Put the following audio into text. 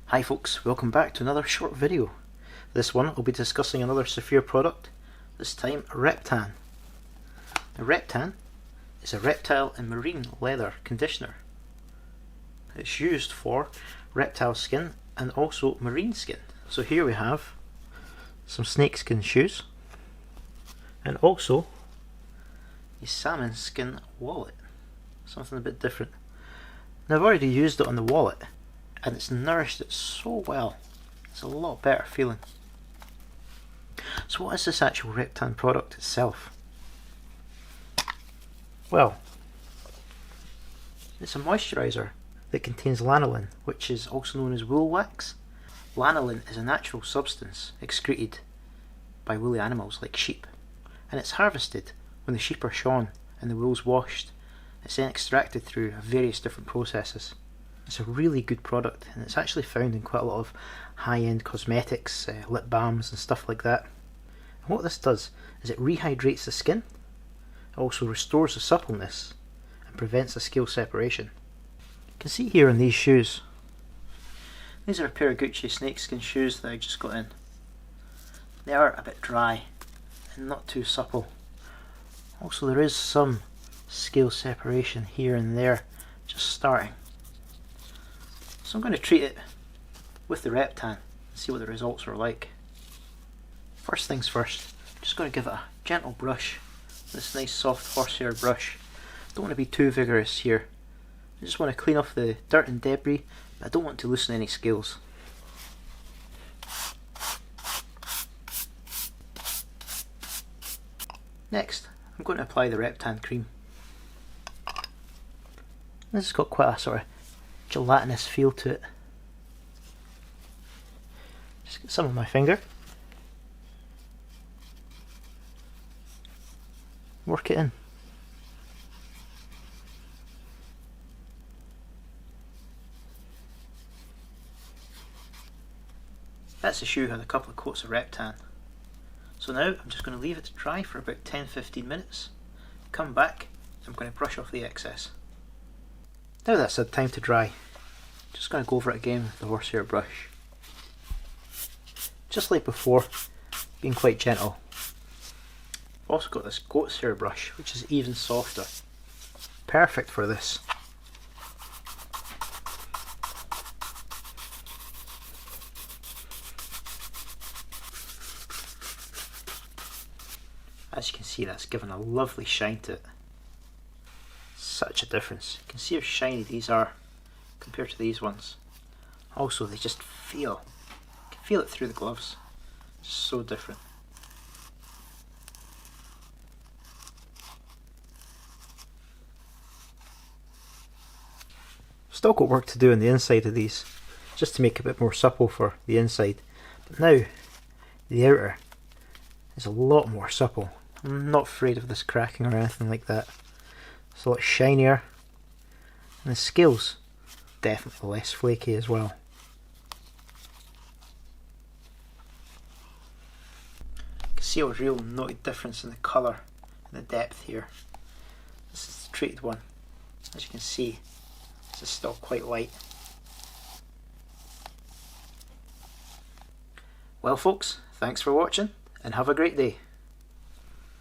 Hi folks, welcome back to another short video. This one I'll be discussing another Saphir product, this time Reptan. Now, Reptan is a reptile and marine leather conditioner. It's used for reptile skin and also marine skin. So here we have some snakeskin shoes and also a salmon skin wallet, something a bit different. Now I've already used it on the wallet and it's nourished it so well. It's a lot better feeling. So what is this actual Reptan product itself? Well, it's a moisturiser that contains lanolin, which is also known as wool wax. Lanolin is a natural substance excreted by woolly animals like sheep, and it's harvested when the sheep are shorn and the wool's washed. It's then extracted through various different processes. It's a really good product, and it's actually found in quite a lot of high-end cosmetics, lip balms and stuff like that. And what this does is it rehydrates the skin, it also restores the suppleness and prevents the scale separation. You can see here on these shoes, these are a pair of Gucci snakeskin shoes that I just got in. They are a bit dry and not too supple. Also there is some scale separation here and there, just starting. So I'm going to treat it with the Reptan and see what the results are like. First things first, I'm just going to give it a gentle brush, this nice soft horsehair brush. Don't want to be too vigorous here. I just want to clean off the dirt and debris, but I don't want to loosen any scales. Next, I'm going to apply the Reptan cream. This has got quite a sort of gelatinous feel to it. Just get some on my finger. Work it in. That's the shoe had a couple of coats of Reptan. So now I'm just going to leave it to dry for about 10-15 minutes. Come back, I'm going to brush off the excess. Now that's had time to dry, just going to go over it again with the horsehair brush. Just like before, being quite gentle. I've also got this goat's hair brush, which is even softer. Perfect for this. As you can see, that's given a lovely shine to it. Such a difference. You can see how shiny these are compared to these ones. Also, they just feel, you can feel it through the gloves. Just so different. Still got work to do on the inside of these, just to make it a bit more supple for the inside. But now, the outer is a lot more supple. I'm not afraid of this cracking or anything like that. It's a lot shinier, and the scales definitely less flaky as well. You can see a real noted difference in the colour and the depth here. This is the treated one. As you can see, this is still quite light. Well folks, thanks for watching and have a great day.